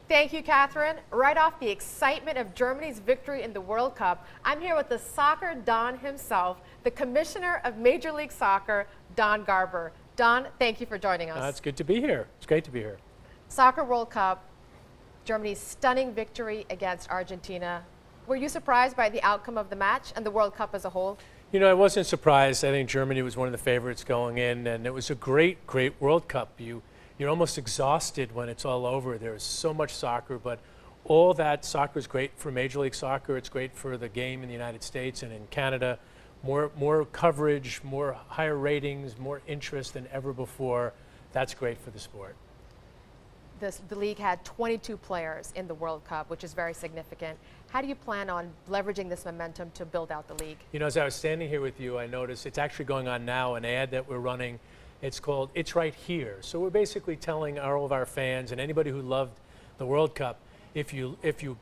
Thank you, Catherine. Right off the excitement of Germany's victory in the World Cup, I'm here with the soccer Don himself, the Commissioner of Major League Soccer, Don Garber. Don, thank you for joining us. It's good to be here. It's great to be here. Soccer World Cup, Germany's stunning victory against Argentina. Were you surprised by the outcome of the match and the World Cup as a whole? You know, I wasn't surprised. I think Germany was one of the favorites going in, and it was a great World Cup. You're almost exhausted when it's all over. There's so much soccer, but all that soccer is great for Major League Soccer. It's great for the game in the United States and in Canada. More coverage, more higher ratings, more interest than ever before. That's great for the sport. The league had 22 players in the World Cup, which is very significant. How do you plan on leveraging this momentum to build out the league? You know, as I was standing here with you, I noticed it's actually going on now, an ad that we're running. It's called It's Right Here. So we're basically telling all of our fans and anybody who loved the World Cup, if you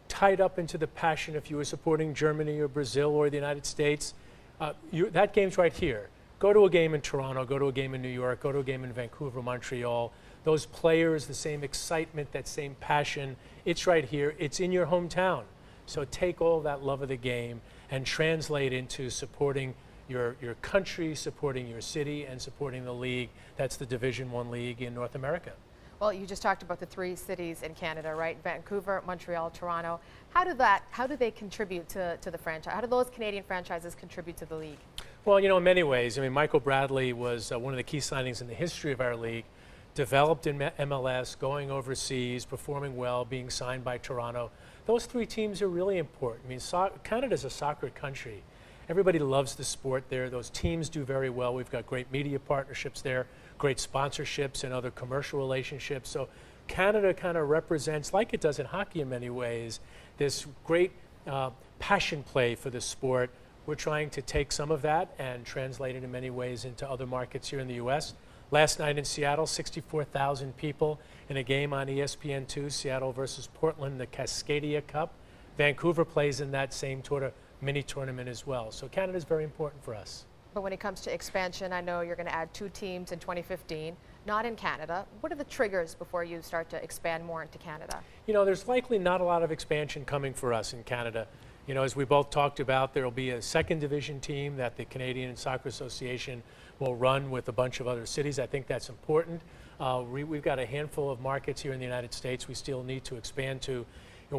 tied up into the passion, if you were supporting Germany or Brazil or the United States, that game's right here. Go to a game in Toronto, go to a game in New York, go to a game in Vancouver, Montreal. Those players, the same excitement, that same passion, it's right here. It's in your hometown. So take all that love of the game and translate into supporting your country, supporting your city, and supporting the league. That's the Division I league in North America. Well, you just talked about the three cities in Canada, right? Vancouver, Montreal, Toronto. How do they contribute to the franchise? How do those Canadian franchises contribute to the league? Well, you know, in many ways. I mean, Michael Bradley was one of the key signings in the history of our league. Developed in MLS, going overseas, performing well, being signed by Toronto. Those three teams are really important. I mean, Canada's a soccer country. Everybody loves the sport there. Those teams do very well. We've got great media partnerships there, great sponsorships and other commercial relationships. So Canada kind of represents, like it does in hockey in many ways, this great passion play for the sport. We're trying to take some of that and translate it in many ways into other markets here in the U.S. Last night in Seattle, 64,000 people in a game on ESPN2, Seattle versus Portland, the Cascadia Cup. Vancouver plays in that same mini tournament as well. So Canada is very important for us. But when it comes to expansion, I know you're going to add 2 teams in 2015, not in Canada. What are the triggers before you start to expand more into Canada? You know, there's likely not a lot of expansion coming for us in Canada. You know, as we both talked about, there will be a second division team that the Canadian Soccer Association will run with a bunch of other cities. I think that's important. We've got a handful of markets here in the United States we still need to expand to. You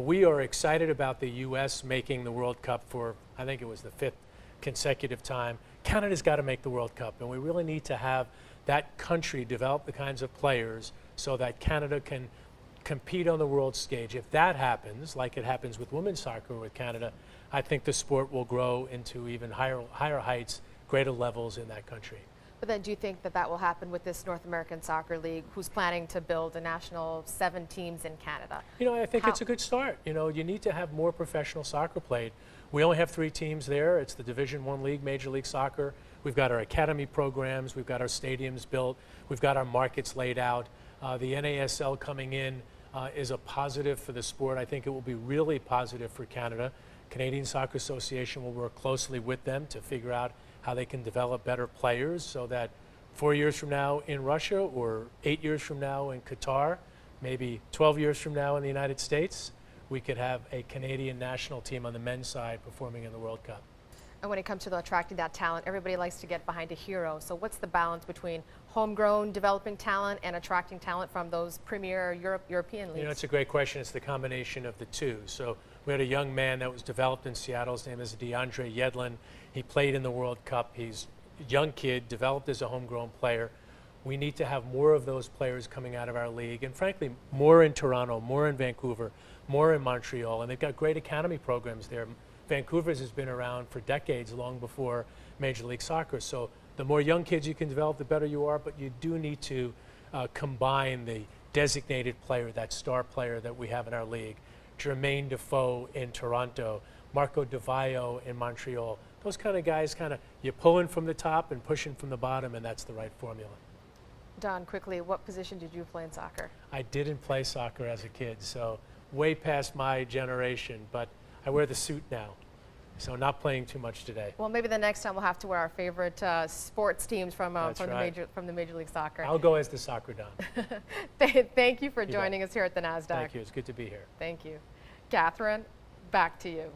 know, we are excited about the U.S. making the World Cup for, I think it was the 5th consecutive time. Canada's got to make the World Cup, and we really need to have that country develop the kinds of players so that Canada can compete on the world stage. If that happens, like it happens with women's soccer with Canada, I think the sport will grow into even higher heights, greater levels in that country. But then do you think that will happen with this North American Soccer League, who's planning to build a national 7 teams in Canada? You know, I think it's a good start. You know, you need to have more professional soccer played. We only have 3 teams there. It's the Division I league, Major League Soccer. We've got our academy programs. We've got our stadiums built. We've got our markets laid out. The NASL coming in is a positive for the sport. I think it will be really positive for Canada. Canadian Soccer Association will work closely with them to figure out how they can develop better players so that 4 years from now in Russia or 8 years from now in Qatar, maybe 12 years from now in the United States, we could have a Canadian national team on the men's side performing in the World Cup. And when it comes to attracting that talent, everybody likes to get behind a hero. So what's the balance between homegrown, developing talent and attracting talent from those premier European leagues? You know, it's a great question. It's the combination of the two. So we had a young man that was developed in Seattle. His name is DeAndre Yedlin. He played in the World Cup. He's a young kid, developed as a homegrown player. We need to have more of those players coming out of our league, and frankly, more in Toronto, more in Vancouver, more in Montreal, and they've got great academy programs there. Vancouver's has been around for decades, long before Major League Soccer. So the more young kids you can develop, the better you are, but you do need to combine the designated player, that star player that we have in our league. Jermaine Defoe in Toronto, Marco Di Vaio in Montreal. Those kind of guys, you're pulling from the top and pushing from the bottom, and that's the right formula. Don, quickly, what position did you play in soccer? I didn't play soccer as a kid, so way past my generation, but I wear the suit now. So not playing too much today. Well, maybe the next time we'll have to wear our favorite sports teams from That's right. the Major League Soccer. I'll go as the soccer Don. Thank you for joining us here at the NASDAQ. Thank you. It's good to be here. Thank you. Catherine, back to you.